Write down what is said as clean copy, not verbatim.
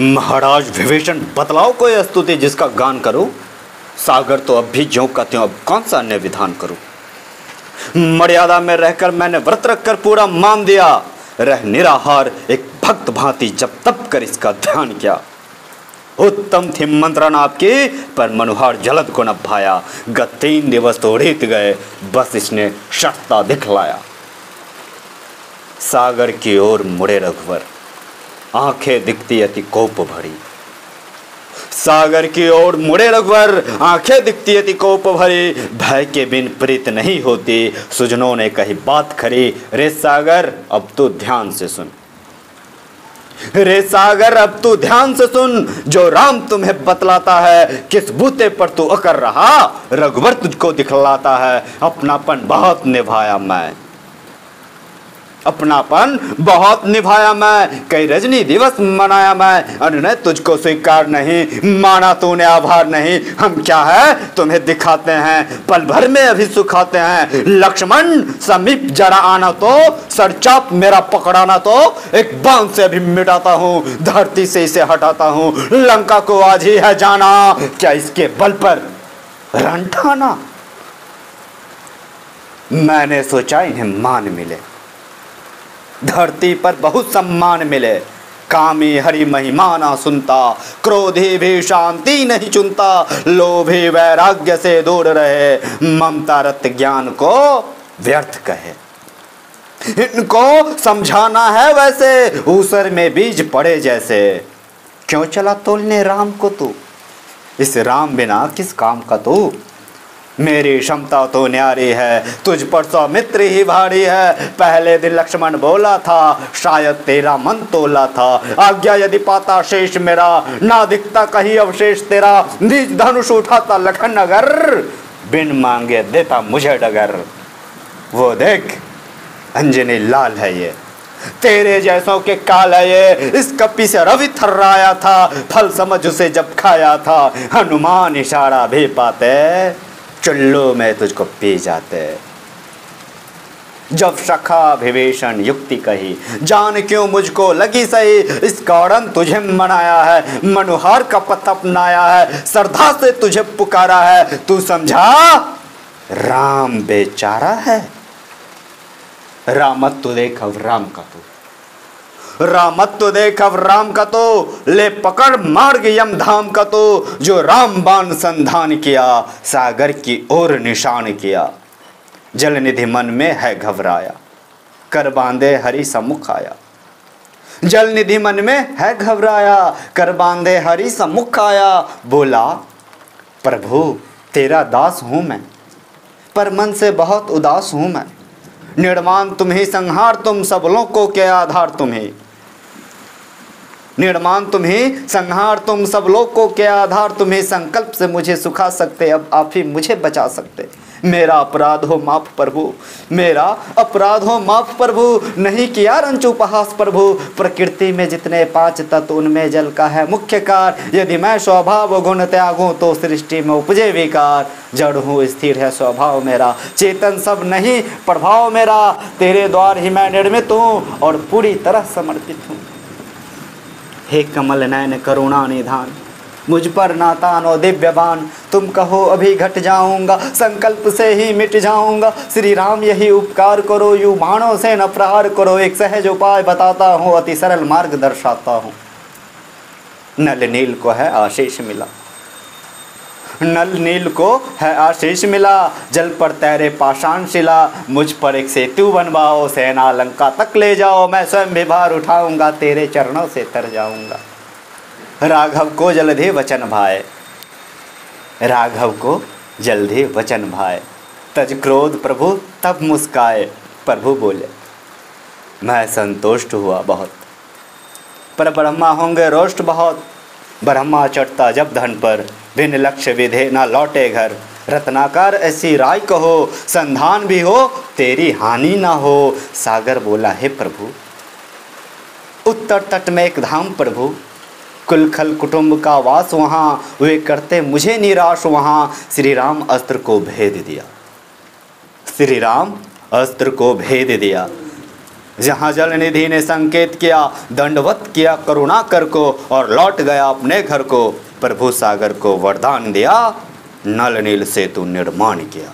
महाराज विभीषण, बतलाओ कोई स्तुति जिसका गान करूं। सागर तो अब भी ज्यों का त्यों, अब कौन सा अन्य विधान करूं। मर्यादा में रहकर मैंने व्रत रखकर पूरा मान दिया, रह निराहार एक भक्त भांति जब तब कर इसका ध्यान किया। उत्तम थी मंत्रणा आपकी, पर मनुहार जलद को न भाया। गत 3 दिवस तो रीत गए, बस इसने शक्ता दिखलाया। सागर की ओर मुड़े रघुवर, आंखें दिखती अति कोप भरी। सागर की ओर मुड़े रघुवर, आंखें दिखती अति कोप भरी। भय के बिन प्रीत नहीं होती, सुजनों ने कही बात खरी। रे सागर अब तू ध्यान से सुन, रे सागर अब तू ध्यान से सुन। जो राम तुम्हें बतलाता है, किस बूते पर तू अकर रहा। रघुवर तुझको दिखलाता है, अपनापन बहुत निभाया मैं। अपनापन बहुत निभाया मैं, कई रजनी दिवस मनाया मैं। अन्य तुझको स्वीकार नहीं, माना तूने आभार नहीं। हम क्या है तुम्हें दिखाते हैं, पल भर में अभी सुखाते हैं। लक्ष्मण समीप जरा आना तो, सरचाप मेरा पकड़ाना तो। एक बाण से अभी मिटाता हूँ, धरती से इसे हटाता हूँ। लंका को आज ही है जाना, क्या इसके बल पर रण ठाना। मैंने सोचा इन्हें मान मिले, धरती पर बहुत सम्मान मिले। कामी हरि महिमा ना सुनता, क्रोधी भी शांति नहीं चुनता। लोभी वैराग्य से दूर रहे, ममता रत ज्ञान को व्यर्थ कहे। इनको समझाना है वैसे, ऊसर में बीज पड़े जैसे। क्यों चला तोलने राम को तू, इस राम बिना किस काम का तू। मेरी क्षमता तो न्यारी है, तुझ पर सौमित्र ही भारी है। पहले दिन लक्ष्मण बोला था, शायद तेरा मन तोला था। आज्ञा यदि पाता शेष मेरा, ना दिखता कहीं अवशेष तेरा। निज धनुष उठाता लखन अगर, बिन मांगे देता मुझे डगर। वो देख अंजनी लाल है ये, तेरे जैसों के काल है ये। इस कपी से रवि थर्राया था, फल समझ उसे जब खाया था। हनुमान इशारा भी पाते, चुल्लू में तुझको पी जाते। जब सखा विभीषण युक्ति कही, जान क्यों मुझको लगी सही। इस कारण तुझे मनाया है, मनुहार का पथ अपनाया है। श्रद्धा से तुझे पुकारा है, तू समझा राम बेचारा है। रामत्व देख अब राम का तू, रामत्व देख अब राम का तो। ले पकड़ मार्ग यम धाम का तो। जो राम बाण संधान किया, सागर की ओर निशान किया। जल निधि मन में है घबराया, कर बांधे हरि सम्मुख आया। जल निधि मन में है घबराया, कर बांधे हरि सम्मुख आया। बोला प्रभु तेरा दास हूं मैं, पर मन से बहुत उदास हूं मैं। निर्माण तुम ही, संहार तुम, सब लोगों के आधार तुम ही। निर्माण तुम ही, संहार तुम, सब लोगों के आधार तुम ही। संकल्प से मुझे सुखा सकते, अब आप ही मुझे बचा सकते। मेरा अपराध हो माफ प्रभु, मेरा अपराध हो माफ प्रभु। नहीं किया रंच उपहास प्रभु। प्रकृति में जितने 5 तत्व, उनमें जल का है मुख्य कार। यदि मैं स्वभाव गुण त्यागूं, तो सृष्टि में उपजे विकार। जड़ हूँ स्थिर है स्वभाव मेरा, चेतन सब नहीं प्रभाव मेरा। तेरे द्वार ही मैं निर्मित हूँ, और पूरी तरह समर्पित हूँ। हे कमल नयन करुणा निधान, मुझ पर नातानो दिव्यबान। तुम कहो अभी घट जाऊंगा, संकल्प से ही मिट जाऊंगा। श्री राम यही उपकार करो, यू बाणों से न प्रहार करो। एक सहज उपाय बताता हूँ, अति सरल मार्ग दर्शाता हूँ। नल नील को है आशीष मिला, नल नील को है आशीष मिला। जल पर तैरे पाषाण शिला। मुझ पर एक सेतु बनवाओ, सेना लंका तक ले जाओ। मैं स्वयं भी भार उठाऊंगा, तेरे चरणों से तर जाऊंगा। राघव को जल्दी वचन भाए, राघव को जल्दी वचन भाए। तज क्रोध प्रभु तब मुस्काए। प्रभु बोले मैं संतुष्ट हुआ बहुत, पर ब्रह्मा होंगे रोष्ट बहुत। ब्रह्मा चढ़ता जब धन पर, बिन लक्ष्य विधे ना लौटे घर। रत्नाकर ऐसी राय कहो, संधान भी हो तेरी हानि ना हो। सागर बोला हे प्रभु, उत्तर तट में एक धाम प्रभु। कुलखल कुटुंब का वास वहाँ, वे करते मुझे निराश वहाँ। श्री राम अस्त्र को भेद दिया, श्री राम अस्त्र को भेद दिया। जहाँ जल निधि ने संकेत किया, दंडवत किया करुणाकर को और लौट गया अपने घर को। प्रभु सागर को वरदान दिया, नल नील सेतु निर्माण किया।